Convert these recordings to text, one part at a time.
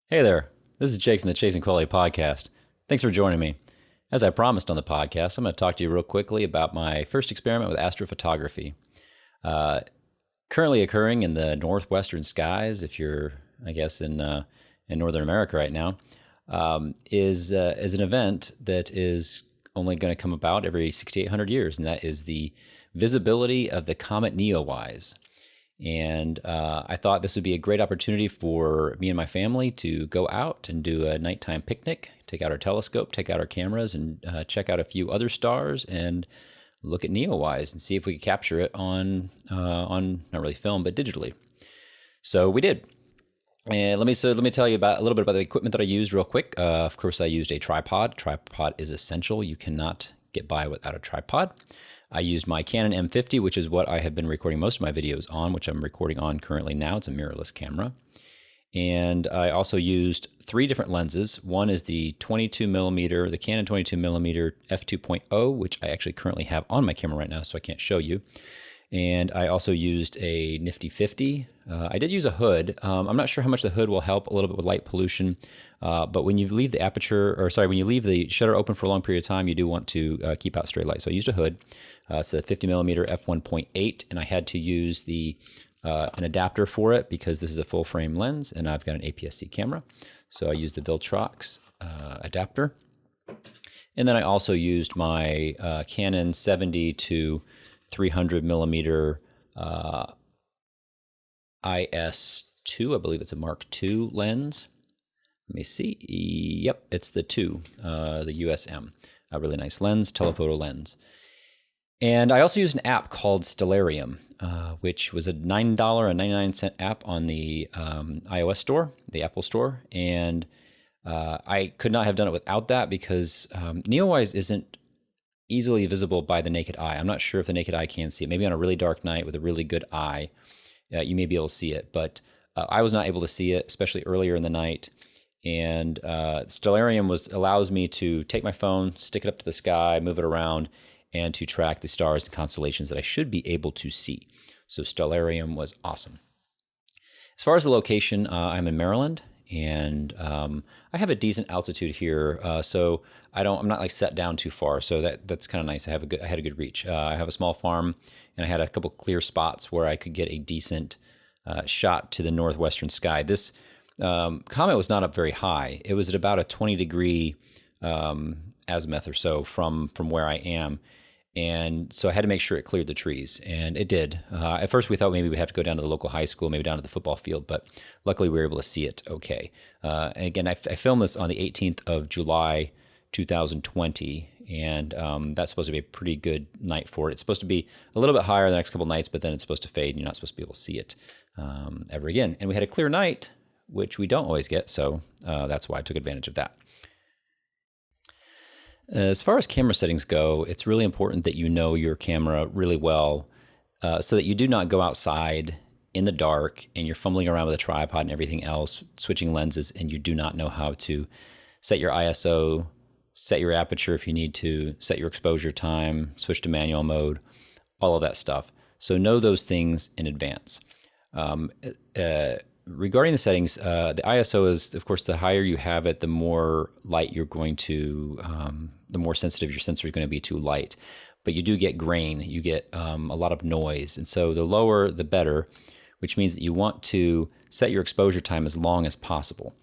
Hey there, this is Jake from the Chasing Quality Podcast. Thanks for joining me. As I promised on the podcast, I'm going to talk to you real quickly about my first experiment with astrophotography. Currently occurring in the northwestern skies, if you're, I guess, in Northern America right now, is an event that is only going to come about every 6,800 years, and that is the visibility of the comet NEOWISE. And I thought this would be a great opportunity for me and my family to go out and do a nighttime picnic, take out our telescope, take out our cameras, and check out a few other stars and look at NEOWISE and see if we could capture it on not really film, but digitally. So we did. And let me tell you a little bit about the equipment that I used real quick. Of course, I used a tripod. Tripod is essential. You cannot get by without a tripod. I used my Canon M50, which is what I have been recording most of my videos on, which I'm recording on currently now. It's a mirrorless camera. And I also used 3 different lenses. One is the the Canon 22mm f2.0, which I actually currently have on my camera right now, so I can't show you. And I also used a nifty 50. I did use a hood. I'm not sure how much the hood will help a little bit with light pollution, but when you leave when you leave the shutter open for a long period of time, you do want to keep out stray light. So I used a hood. It's a 50mm f1.8, and I had to use an adapter for it because this is a full frame lens, and I've got an APS-C camera. So I used the Viltrox adapter. And then I also used my Canon 70 to 300mm IS II, I believe it's a Mark II lens. Let me see. Yep, it's the 2, the USM. A really nice lens, telephoto lens. And I also used an app called Stellarium, which was a $9.99 app on the iOS store, the Apple store. And I could not have done it without that because NEOWISE isn't easily visible by the naked eye. I'm not sure if the naked eye can see it. Maybe on a really dark night with a really good eye, you may be able to see it. But I was not able to see it, especially earlier in the night. And Stellarium allows me to take my phone, stick it up to the sky, move it around, and to track the stars and constellations that I should be able to see. So Stellarium was awesome. As far as the location, I'm in Maryland, and I have a decent altitude here, so I'm not like set down too far. So that's kind of nice. I had a good reach. I have a small farm, and I had a couple clear spots where I could get a decent shot to the northwestern sky. This comet was not up very high. It was at about a 20-degree azimuth or so from where I am. And so I had to make sure it cleared the trees, and it did. At first, we thought maybe we'd have to go down to the local high school, maybe down to the football field, but luckily we were able to see it okay. And again, I filmed this on the 18th of July, 2020, and that's supposed to be a pretty good night for it. It's supposed to be a little bit higher the next couple nights, but then it's supposed to fade, and you're not supposed to be able to see it ever again. And we had a clear night, which we don't always get, so that's why I took advantage of that. As far as camera settings go, it's really important that you know your camera really well so that you do not go outside in the dark and you're fumbling around with a tripod and everything else, switching lenses, and you do not know how to set your ISO, set your aperture if you need to, set your exposure time, switch to manual mode, all of that stuff. So know those things in advance. Regarding the settings, the ISO is, of course, the higher you have it, the more light you're going to, the more sensitive your sensor is going to be to light. But you do get grain, you get a lot of noise. And so the lower, the better, which means that you want to set your exposure time as long as possible.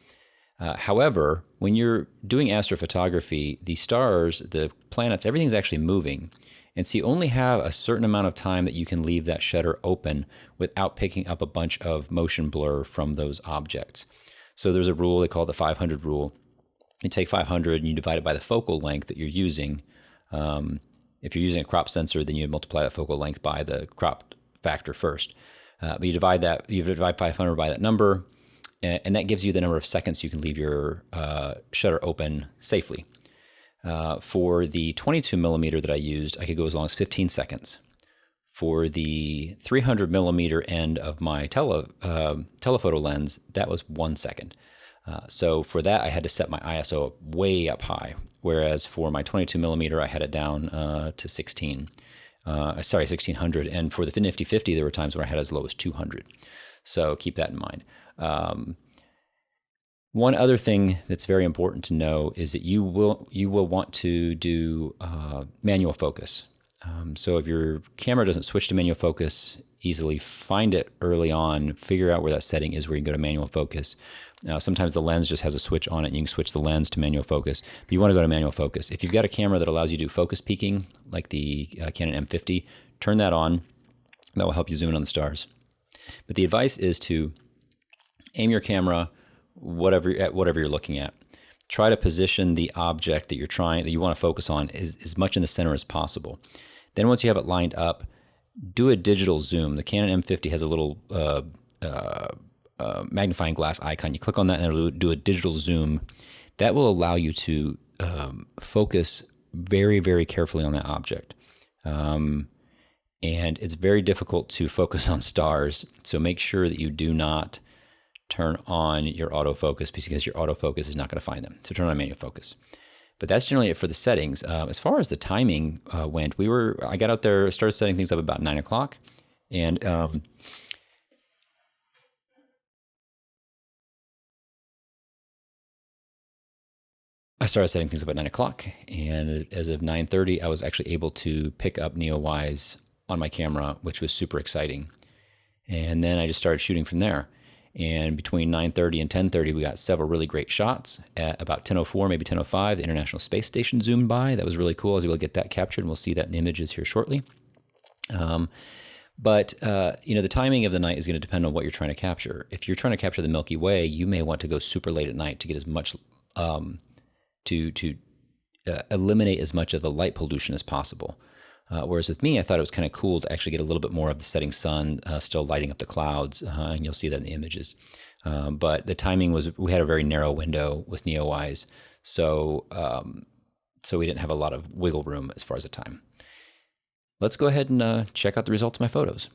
However, when you're doing astrophotography, the stars, the planets, everything's actually moving. And so you only have a certain amount of time that you can leave that shutter open without picking up a bunch of motion blur from those objects. So there's a rule, they call it the 500 rule. You take 500 and you divide it by the focal length that you're using. If you're using a crop sensor, then you multiply that focal length by the crop factor first. But you divide 500 by that number, and that gives you the number of seconds you can leave your shutter open safely. For the 22mm that I used, I could go as long as 15 seconds. For the 300mm end of my telephoto lens, that was 1 second. So for that, I had to set my ISO way up high, whereas for my 22 millimeter, I had it down to 1600. And for the Nifty 50, there were times where I had as low as 200. So keep that in mind. One other thing that's very important to know is that you will want to do manual focus. So if your camera doesn't switch to manual focus easily, find it early on, figure out where that setting is where you can go to manual focus. Sometimes the lens just has a switch on it and you can switch the lens to manual focus, but you want to go to manual focus. If you've got a camera that allows you to do focus peaking, like the Canon M50, turn that on. That will help you zoom in on the stars. But the advice is to aim your camera at whatever you're looking at. Try to position the object that you want to focus on as much in the center as possible. Then once you have it lined up, do a digital zoom. The Canon M50 has a little magnifying glass icon. You click on that and it'll do a digital zoom. That will allow you to focus very, very carefully on that object. And it's very difficult to focus on stars, so make sure that you do not turn on your autofocus, because your autofocus is not going to find them. So turn on manual focus. But that's generally it for the settings. As far as the timing went, I got out there, started setting things up about 9 o'clock, and I started setting things up at 9 o'clock, and as of 9:30, I was actually able to pick up NEOWISE on my camera, which was super exciting. And then I just started shooting from there. And between 9:30 and 10:30, we got several really great shots. At about 10:04, maybe 10:05, the International Space Station zoomed by. That was really cool. I was able to get that captured, and we'll see that in the images here shortly. But the timing of the night is going to depend on what you're trying to capture. If you're trying to capture the Milky Way, you may want to go super late at night to get as much to eliminate as much of the light pollution as possible. Whereas with me, I thought it was kind of cool to actually get a little bit more of the setting sun still lighting up the clouds, and you'll see that in the images. But the timing we had a very narrow window with NEOWISE, so we didn't have a lot of wiggle room as far as the time. Let's go ahead and check out the results of my photos.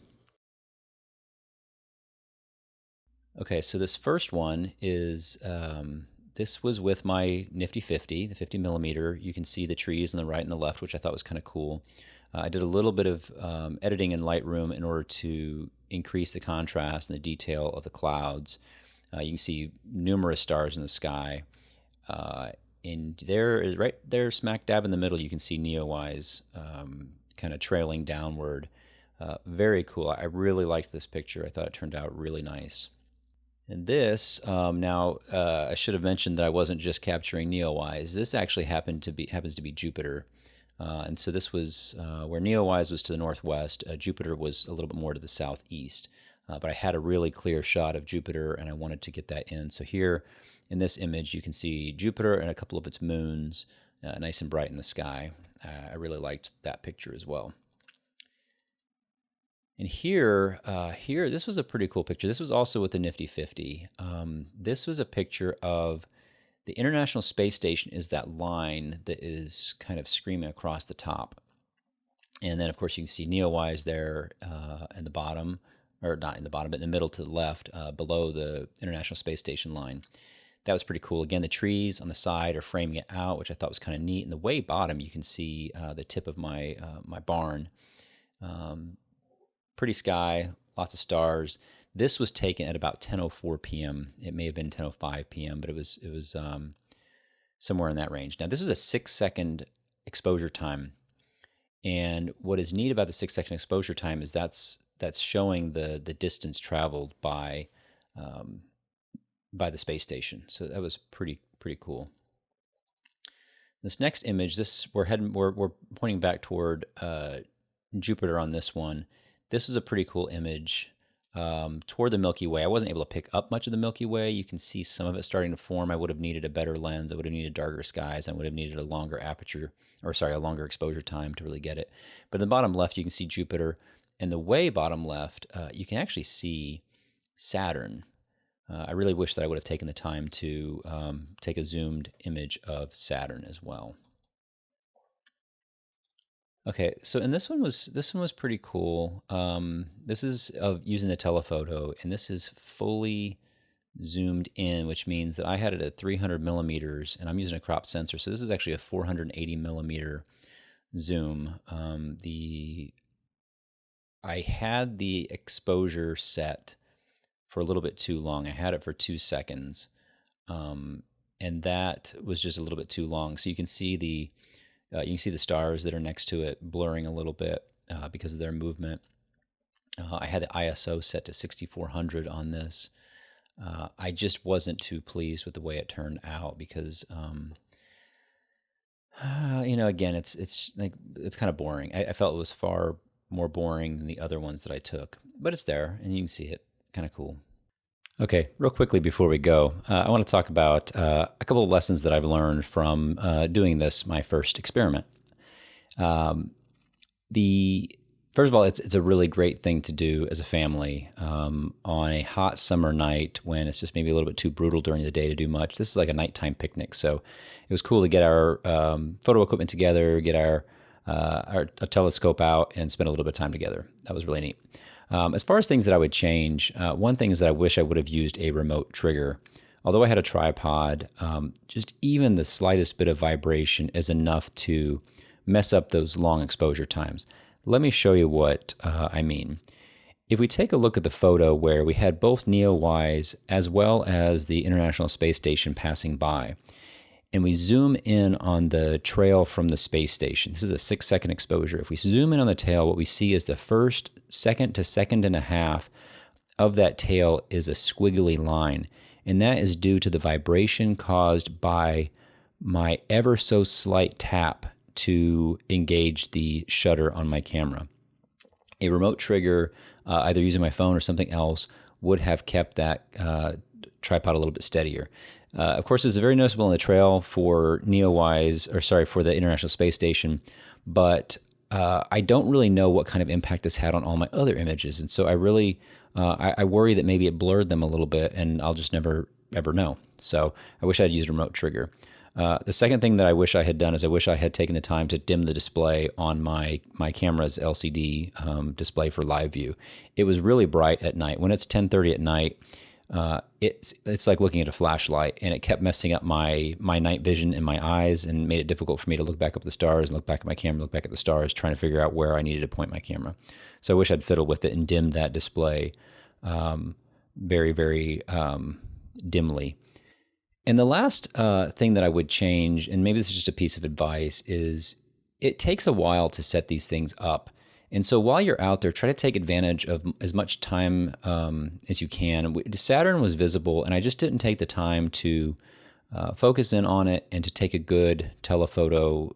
Okay, so this first one is, this was with my Nifty 50, the 50 millimeter. You can see the trees on the right and the left, which I thought was kind of cool. I did a little bit of editing in Lightroom in order to increase the contrast and the detail of the clouds. You can see numerous stars in the sky. And right there, smack dab in the middle, you can see NEOWISE kind of trailing downward. Very cool. I really liked this picture. I thought it turned out really nice. And this, I should have mentioned that I wasn't just capturing NEOWISE. This actually happens to be Jupiter. And so this was where NEOWISE was to the northwest. Jupiter was a little bit more to the southeast. But I had a really clear shot of Jupiter, and I wanted to get that in. So here in this image, you can see Jupiter and a couple of its moons nice and bright in the sky. I really liked that picture as well. And here, this was a pretty cool picture. This was also with the Nifty 50. This was a picture of the International Space Station is that line that is kind of screaming across the top. And then, of course, you can see NEOWISE there in the bottom, or not in the bottom, but in the middle to the left, below the International Space Station line. That was pretty cool. Again, the trees on the side are framing it out, which I thought was kind of neat. In the way bottom, you can see the tip of my barn. Pretty sky, lots of stars. This was taken at about 10:04 p.m. It may have been 10:05 p.m., but it was somewhere in that range. Now, this is a 6-second exposure time, and what is neat about the 6-second exposure time is that's showing the distance traveled by the space station. So that was pretty cool. This next image, we're pointing back toward Jupiter on this one. This is a pretty cool image toward the Milky Way. I wasn't able to pick up much of the Milky Way. You can see some of it starting to form. I would have needed a better lens. I would have needed darker skies. I would have needed a longer a longer exposure time to really get it. But in the bottom left, you can see Jupiter. And the way bottom left, you can actually see Saturn. I really wish that I would have taken the time to take a zoomed image of Saturn as well. Okay, so and this one was pretty cool. This is using the telephoto, and this is fully zoomed in, which means that I had it at 300 millimeters, and I'm using a cropped sensor. So this is actually a 480 millimeter zoom. I had the exposure set for a little bit too long. I had it for 2 seconds, and that was just a little bit too long. So you can see the stars that are next to it blurring a little bit because of their movement. I had the ISO set to 6400 on this. I just wasn't too pleased with the way it turned out because, again, it's kind of boring. I felt it was far more boring than the other ones that I took, but it's there and you can see it. Kind of cool. Okay, real quickly before we go, I want to talk about a couple of lessons that I've learned from doing this, my first experiment. First of all, it's a really great thing to do as a family on a hot summer night when it's just maybe a little bit too brutal during the day to do much. This is like a nighttime picnic, so it was cool to get our photo equipment together, get our telescope out, and spend a little bit of time together. That was really neat. As far as things that I would change, one thing is that I wish I would have used a remote trigger. Although I had a tripod, just even the slightest bit of vibration is enough to mess up those long exposure times. Let me show you what I mean. If we take a look at the photo where we had both NEOWISE as well as the International Space Station passing by, and we zoom in on the trail from the space station. This is a 6-second exposure. If we zoom in on the tail, what we see is the first second to second and a half of that tail is a squiggly line, and that is due to the vibration caused by my ever so slight tap to engage the shutter on my camera. A remote trigger, either using my phone or something else, would have kept that tripod a little bit steadier. Of course, it's very noticeable in the trail for for the International Space Station, but I don't really know what kind of impact this had on all my other images, and so I really I worry that maybe it blurred them a little bit, and I'll just never ever know. So I wish I had used a remote trigger. The second thing that I wish I had done is I wish I had taken the time to dim the display on my camera's LCD display for live view. It was really bright at night. When it's 10:30 at night, it's like looking at a flashlight, and it kept messing up my night vision in my eyes and made it difficult for me to look back up at the stars and look back at my camera, look back at the stars, trying to figure out where I needed to point my camera. So I wish I'd fiddled with it and dimmed that display very, very dimly. And the last thing that I would change, and maybe this is just a piece of advice, is it takes a while to set these things up. And so while you're out there, try to take advantage of as much time as you can. Saturn was visible, and I just didn't take the time to focus in on it and to take a good telephoto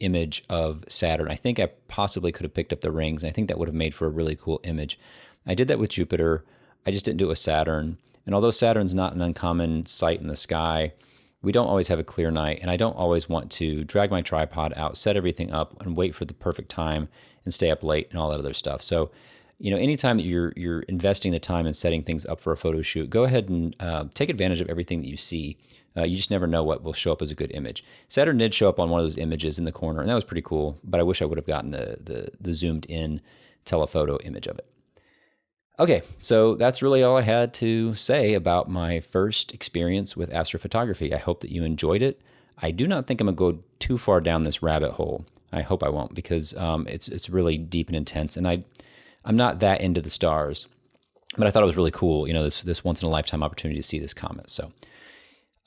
image of Saturn. I think I possibly could have picked up the rings, and I think that would have made for a really cool image. I did that with Jupiter. I just didn't do it with Saturn. And although Saturn's not an uncommon sight in the sky, we don't always have a clear night, and I don't always want to drag my tripod out, set everything up, and wait for the perfect time and stay up late and all that other stuff. So, anytime that you're investing the time and setting things up for a photo shoot, go ahead and take advantage of everything that you see. You just never know what will show up as a good image. Saturn did show up on one of those images in the corner, and that was pretty cool, but I wish I would have gotten the zoomed in telephoto image of it. Okay, so that's really all I had to say about my first experience with astrophotography. I hope that you enjoyed it. I do not think I'm going to go too far down this rabbit hole. I hope I won't, because it's really deep and intense, and I'm not that into the stars, but I thought it was really cool, this once-in-a-lifetime opportunity to see this comet. So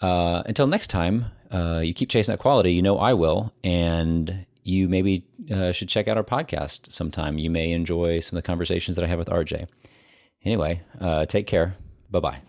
until next time, you keep chasing that quality. I will, and you maybe should check out our podcast sometime. You may enjoy some of the conversations that I have with RJ. Anyway, take care. Bye-bye.